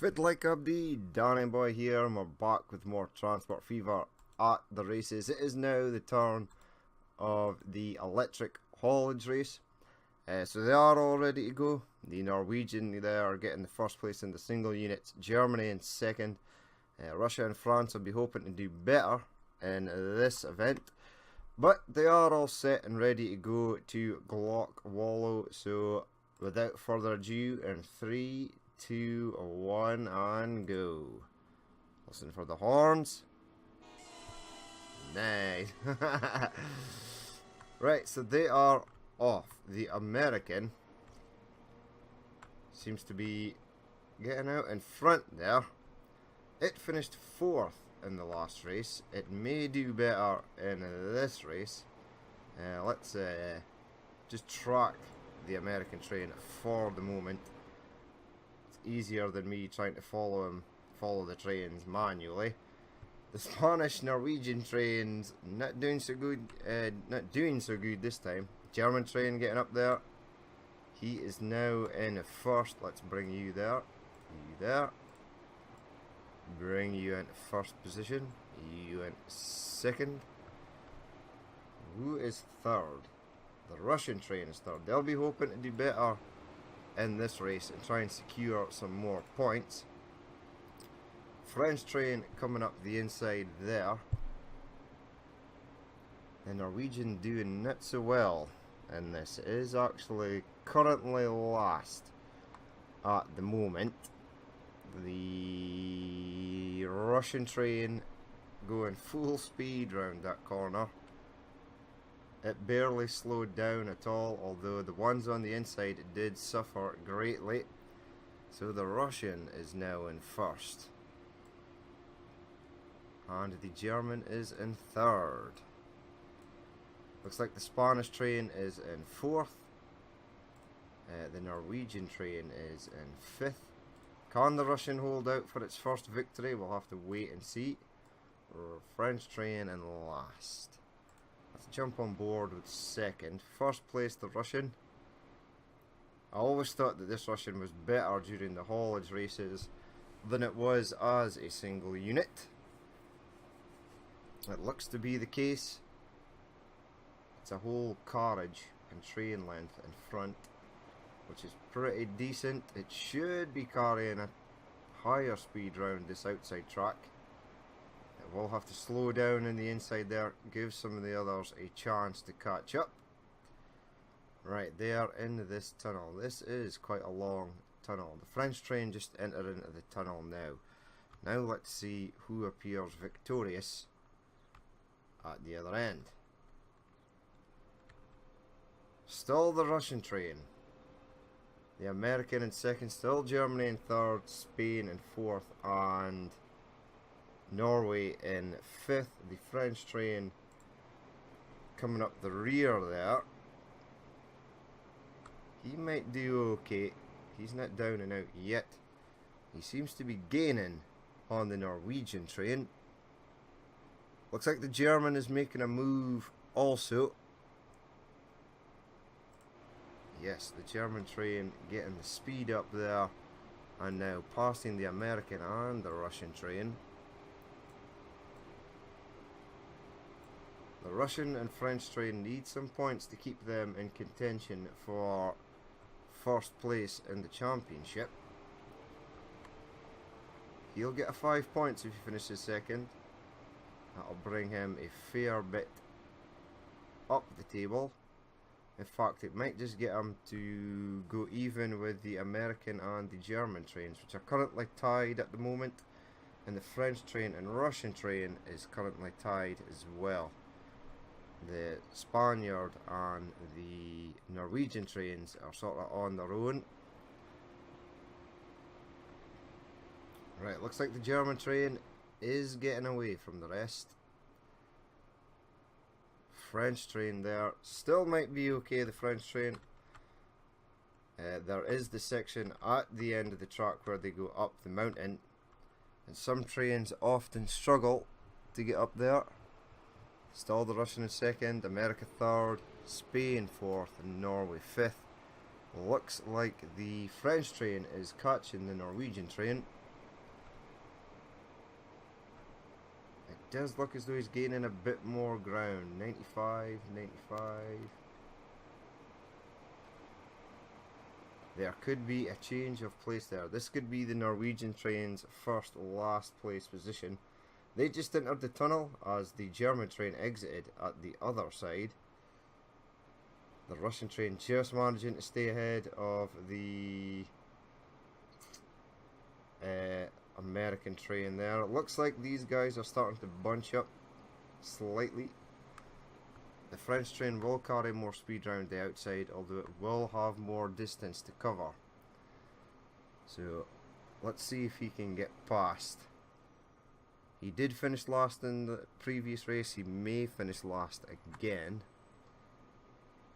Fit like a bee, Danny Boy here, and we're back with more Transport Fever at the races. It is now the turn of the electric haulage race. So they are all ready to go. The Norwegian there are getting the first place in the single units, Germany in second. Russia and France will be hoping to do better in this event. But they are all set and ready to go to Glock Wallow. So without further ado, in 3, 2, 1, and go. Listen for the horns. Nice. Right, so they are off. The American seems to be getting out in front there. It finished 4th in the last race. It may do better in this race. Let's just track the American train for the moment. It's easier than me trying to follow the trains manually. The Spanish Norwegian trains not doing so good this time. German train getting up there. He is now in first. Let's bring you there. You there. Bring you in first position. You in second. Who is third? The Russian train is third. They'll be hoping to do better in this race and try and secure some more points. French train coming up the inside there. The Norwegian doing not so well, and this is actually currently last at the moment. The Russian train going full speed round that corner. It barely slowed down at all, although the ones on the inside did suffer greatly. So the Russian is now in first. And the German is in third. Looks like the Spanish train is in fourth. The Norwegian train is in fifth. Can the Russian hold out for its first victory? We'll have to wait and see. French train in last. Let's jump on board with second. First place the Russian. I always thought that this Russian was better during the haulage races than it was as a single unit. It looks to be the case. It's a whole carriage and train length in front, which is pretty decent. It should be carrying a higher speed round this outside track. It will have to slow down in the inside there, give some of the others a chance to catch up. Right, they are in this tunnel. This is quite a long tunnel. The French train just entered into the tunnel now. Now let's see who appears victorious at the other end. Still the Russian train. The American in second, still Germany in third, Spain in fourth, and Norway in fifth. The French train coming up the rear there. He might do okay. He's not down and out yet. He seems to be gaining on the Norwegian train. Looks like the German is making a move also. Yes, the German train getting the speed up there and now passing the American and the Russian train. The Russian and French train need some points to keep them in contention for first place in the championship. He'll get a 5 points if he finishes second. That'll bring him a fair bit up the table. In fact, it might just get him to go even with the American and the German trains, which are currently tied at the moment. And the French train and Russian train is currently tied as well. The Spaniard and the Norwegian trains are sort of on their own. Right, looks like the German train is getting away from the rest. French train there still might be okay. The French train, there is the section at the end of the track where they go up the mountain, and some trains often struggle to get up there. Still the Russian in second, America third, Spain fourth, and Norway fifth. Looks like the French train is catching the Norwegian train. does look as though he's gaining a bit more ground. 95, 95. There could be a change of place there. This could be the Norwegian train's first last place position. They just entered the tunnel as the German train exited at the other side. The Russian train just managing to stay ahead of the American train there. It looks like these guys are starting to bunch up slightly. The French train will carry more speed round the outside, although it will have more distance to cover. So let's see if he can get past. He did finish last in the previous race. He may finish last again.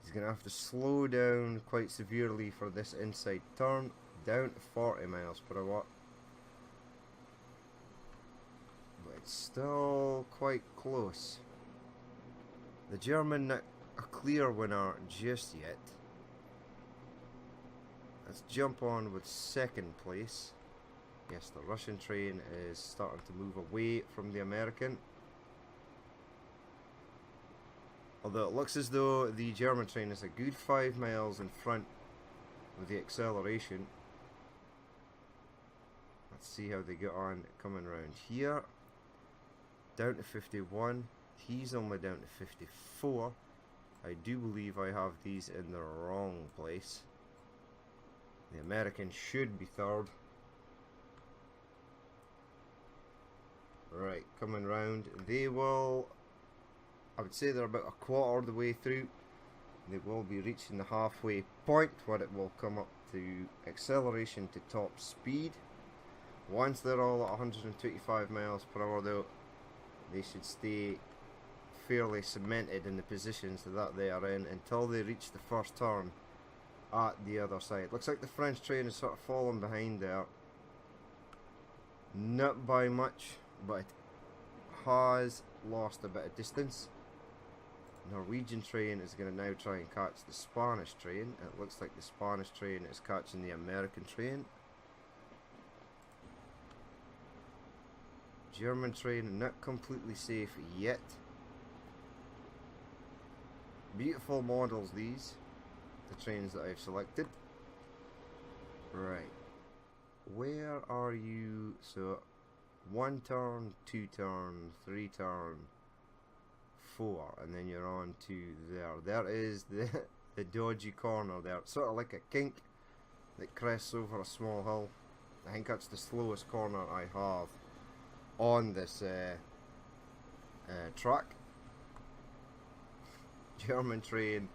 He's going to have to slow down quite severely for this inside turn, down to 40 miles per hour. But it's still quite close. The German not a clear winner just yet. Let's jump on with second place. Yes, the Russian train is starting to move away from the American. Although it looks as though the German train is a good 5 miles in front with the acceleration. Let's see how they get on coming around here. Down to 51. He's only down to 54. I do believe I have these in the wrong place. The American should be third. Right, coming round. They will, I would say they're about a quarter of the way through. They will be reaching the halfway point where it will come up to acceleration to top speed. Once they're all at 125 miles per hour though, they should stay fairly cemented in the positions that they are in until they reach the first turn at the other side. Looks like the French train is sort of falling behind there. Not by much, but it has lost a bit of distance. Norwegian train is going to now try and catch the Spanish train. It looks like the Spanish train is catching the American train. German train not completely safe yet. Beautiful models these, the trains that I've selected. Right, where are you? So 1 turn, 2 turn, 3 turn, 4, and then you're on to there. There is the dodgy corner there, sort of like a kink that crests over a small hill. I think that's the slowest corner I have on this track. German train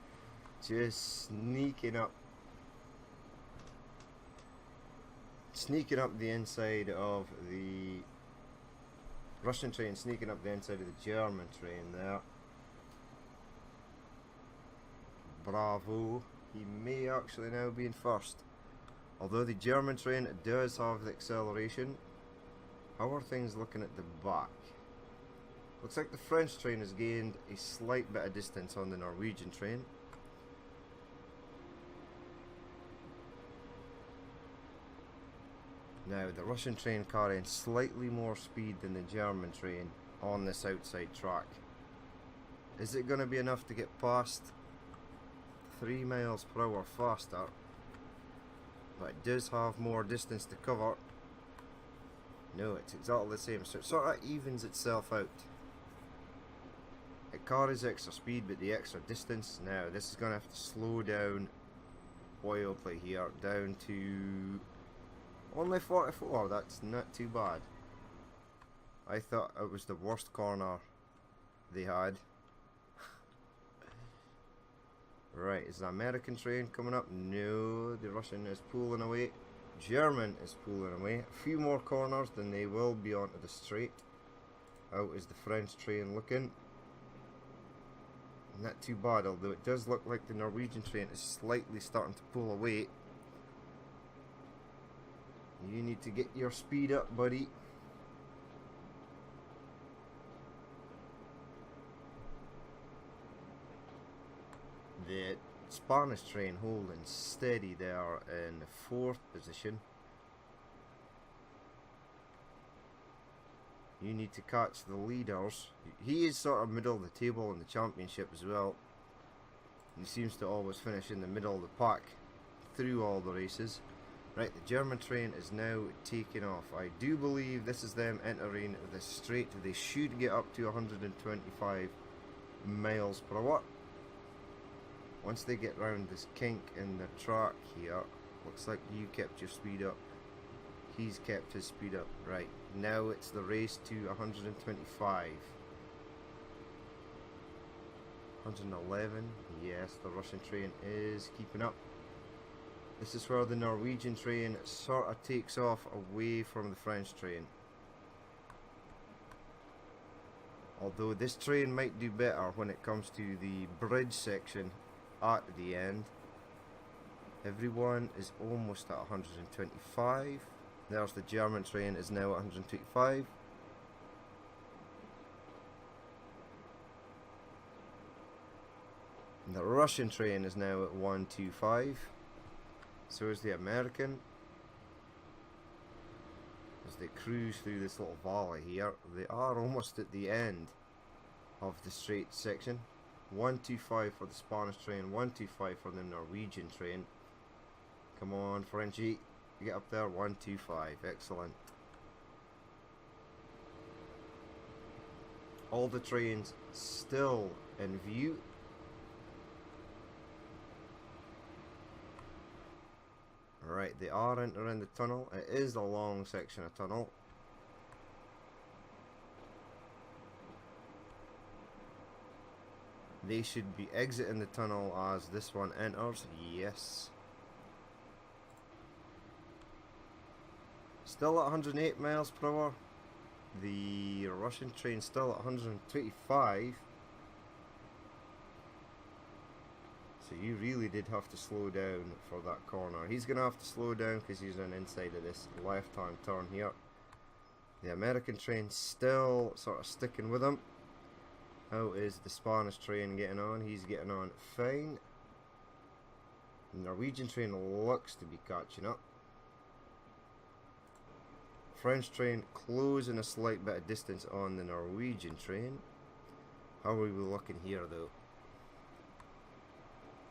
just sneaking up the inside of the Russian train, sneaking up the inside of the German train there. Bravo. He may actually now be in first. Although the German train does have the acceleration. How are things looking at the back? Looks like the French train has gained a slight bit of distance on the Norwegian train. Now the Russian train carrying slightly more speed than the German train on this outside track. Is it going to be enough to get past 3 miles per hour faster? But it does have more distance to cover. No, it's exactly the same, so it sort of evens itself out. It carries extra speed, but the extra distance. Now this is going to have to slow down wildly here, down to only 44. That's not too bad. I thought it was the worst corner they had. Right, is the American train coming up? No, the Russian is pulling away. German is pulling away. A few more corners, then they will be onto the straight. How is the French train looking? Not too bad, although it does look like the Norwegian train is slightly starting to pull away. You need to get your speed up, buddy. The Spanish train holding steady there in the 4th position. You need to catch the leaders. He is sort of middle of the table in the championship as well. He seems to always finish in the middle of the pack through all the races. Right, the German train is now taking off. I do believe this is them entering the straight. They should get up to 125 miles per hour. Once they get round this kink in the track here, looks like you kept your speed up. He's kept his speed up. Right, now it's the race to 125. 111. Yes, the Russian train is keeping up. This is where the Norwegian train sort of takes off away from the French train. Although this train might do better when it comes to the bridge section at the end. Everyone is almost at 125. There's the German train is now at 125. And the Russian train is now at 125. So is the American. As they cruise through this little valley here, they are almost at the end of the straight section. 125 for the Spanish train, 125 for the Norwegian train. Come on, Frenchie, get up there. 125, excellent. All the trains still in view. Right, they are entering the tunnel. It is a long section of tunnel. They should be exiting the tunnel as this one enters. Yes. Still at 108 miles per hour. The Russian train still at 125. So you really did have to slow down for that corner. He's going to have to slow down because he's on the inside of this left-hand turn here. The American train still sort of sticking with him. How is the Spanish train getting on? He's getting on fine. The Norwegian train looks to be catching up. French train closing a slight bit of distance on the Norwegian train. How are we looking here though?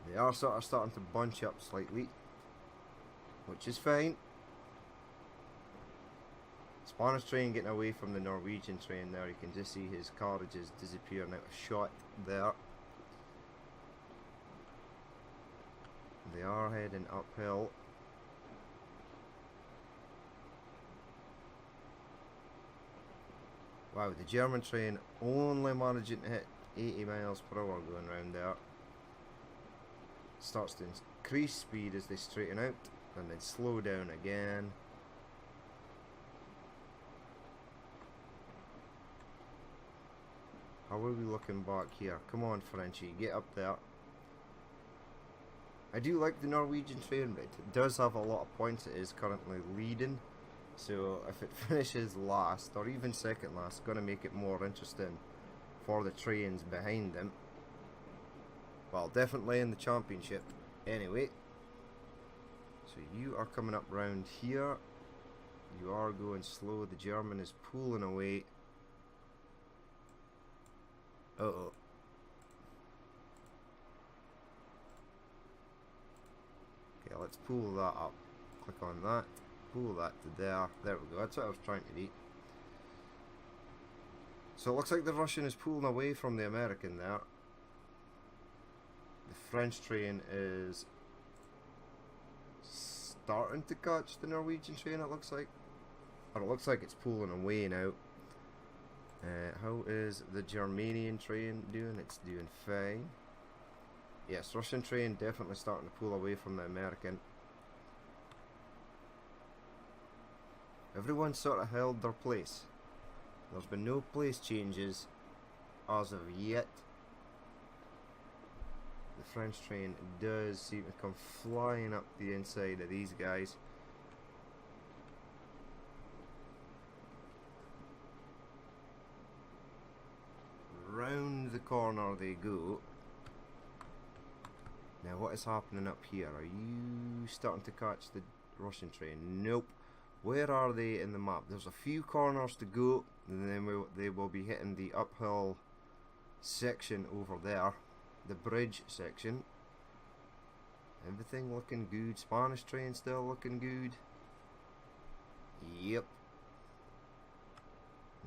They are sort of starting to bunch up slightly, which is fine. Spanish train getting away from the Norwegian train there. You can just see his carriages disappearing out of shot there. They are heading uphill. Wow, the German train only managing to hit 80 miles per hour going round there. Starts to increase speed as they straighten out and then slow down again. How are we looking back here? Come on, Frenchie, get up there. I do like the Norwegian train, but it does have a lot of points. It is currently leading, so if it finishes last or even second last, it's going to make it more interesting for the trains behind them. Well, definitely in the championship anyway. So you are coming up round here. You are going slow. The German is pulling away. Uh-oh. Okay, let's pull that up. Click on that. Pull that to there. There we go. That's what I was trying to do. So it looks like the Russian is pulling away from the American there. The French train is starting to catch the Norwegian train, it looks like. Or it looks like it's pulling away now. How is the Germanian train doing? It's doing fine. Yes, Russian train definitely starting to pull away from the American. Everyone sort of held their place. There's been no place changes as of yet. The French train does seem to come flying up the inside of these guys. Round the corner they go. Now what is happening up here? Are you starting to catch the Russian train? Nope. Where are they in the map? There's a few corners to go, and then they will be hitting the uphill section over there, the bridge section. Everything looking good. Spanish train still looking good. Yep.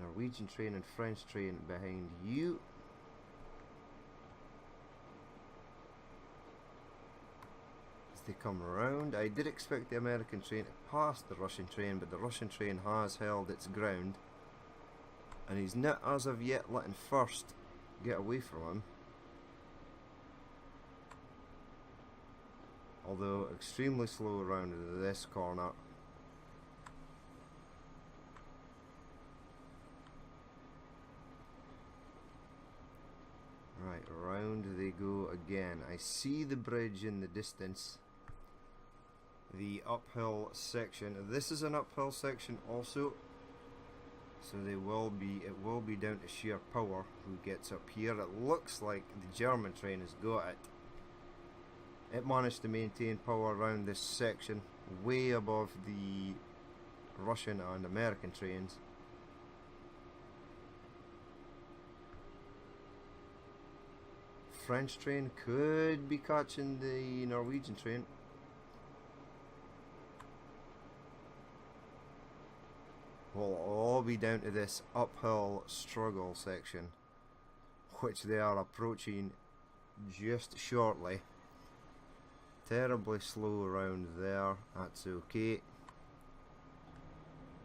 Norwegian train and French train behind you. As they come around, I did expect the American train to pass the Russian train, but the Russian train has held its ground, and he's not as of yet letting first get away from him. Although extremely slow around this corner. Right, around they go again. I see the bridge in the distance. The uphill section. This is an uphill section also. So it will be down to sheer power who gets up here. It looks like the German train has got it. It managed to maintain power around this section, way above the Russian and American trains. French train could be catching the Norwegian train. Will all be down to this uphill struggle section, which they are approaching just shortly. Terribly slow around there, that's okay.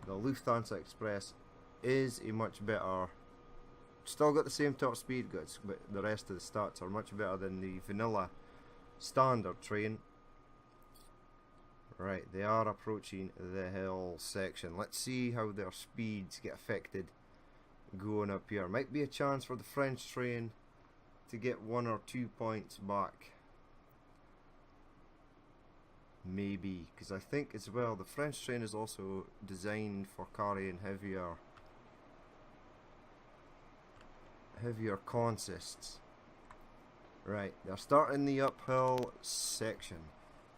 The Lufthansa Express is a much better, still got the same top speed goods, but the rest of the stats are much better than the vanilla standard train. Right, they are approaching the hill section. Let's see how their speeds get affected going up here. Might be a chance for the French train to get 1 or 2 points back. Maybe, because I think as well the French train is also designed for carrying heavier consists. Right, they're starting the uphill section.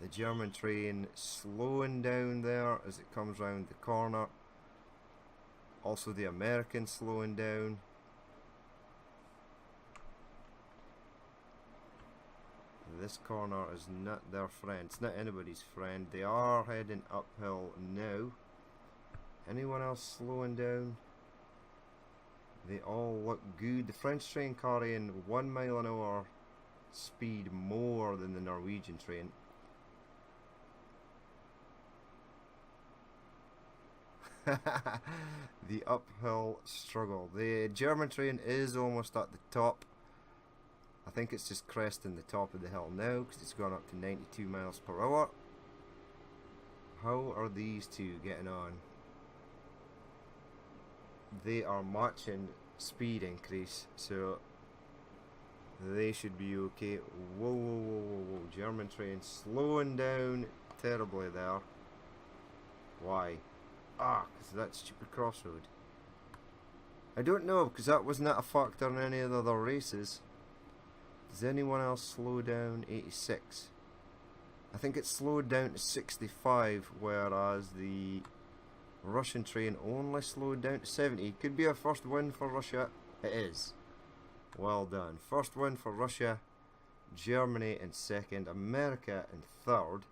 The German train slowing down there as it comes round the corner. Also the American slowing down. This corner is not their friend. It's not anybody's friend. They are heading uphill now. Anyone else slowing down? They all look good. The French train carrying 1 mile an hour speed more than the Norwegian train. The uphill struggle. The German train is almost at the top. I think it's just cresting the top of the hill now because it's gone up to 92 miles per hour. How are these two getting on? They are matching speed increase, so they should be okay. Whoa, whoa, whoa, whoa, whoa. German train slowing down terribly there. Why? Ah, because of that stupid crossroad. I don't know, because that was not a factor in any of the other races. Does anyone else slow down? 86. I think it's slowed down to 65, whereas the Russian train only slowed down to 70. Could be a first win for Russia. It is. Well done. First win for Russia. Germany in second. America in third.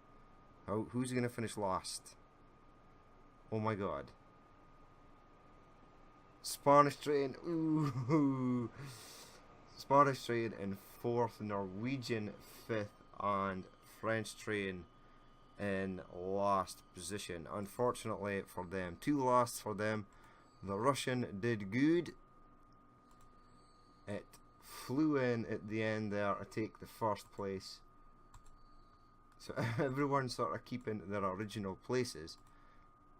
Who's going to finish last? Oh my god. Spanish train. Ooh. Spanish train in fourth. Norwegian fifth. And French train in last position. Unfortunately for them. 2 lasts for them. The Russian did good. It flew in at the end there to take the first place. So everyone sort of keeping their original places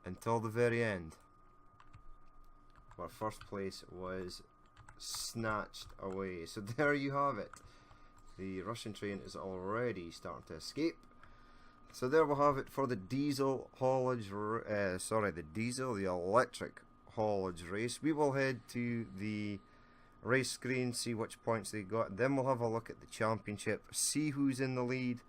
until the very end, where first place was snatched away. So there you have it. The Russian train is already starting to escape. So there we'll have it for the diesel haulage, the electric haulage race. We will head to the race screen, see which points they got. Then we'll have a look at the championship, see who's in the lead,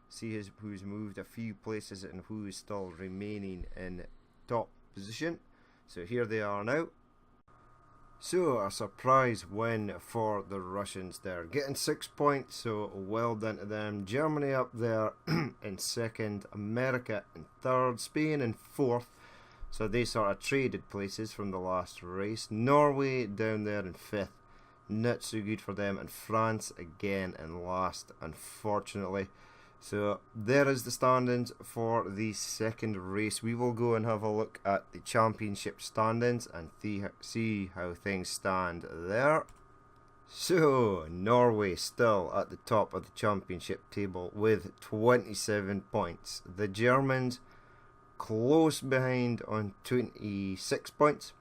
see who's moved a few places and who is still remaining in top position. So here they are now. So a surprise win for the Russians there, getting 6 points, so well done to them. Germany up there in second, America in third, Spain in fourth, so they sort of traded places from the last race. Norway down there in fifth, not so good for them, and France again in last, unfortunately. So there is the standings for the second race. We will go and have a look at the championship standings and see how things stand there. So Norway still at the top of the championship table with 27 points. The Germans close behind on 26 points.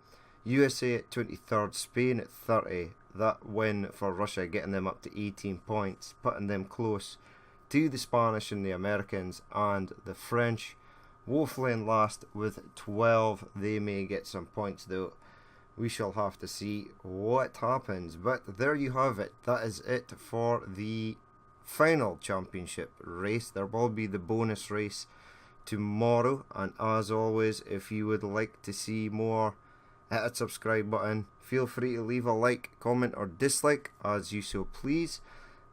USA at 23rd, Spain at 30. That win for Russia getting them up to 18 points, putting them close to the Spanish and the Americans, and the French woefully in last with 12. They may get some points though. We shall have to see what happens. But there you have it. That is it for the final championship race. There will be the bonus race tomorrow, and as always, if you would like to see more, hit that subscribe button. Feel free to leave a like, comment or dislike as you so please.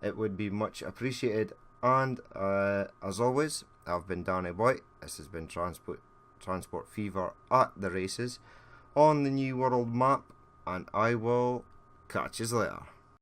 It would be much appreciated. And as always, I've been Danny Boy. This has been Transport Fever at the races on the New World map, and I will catch you later.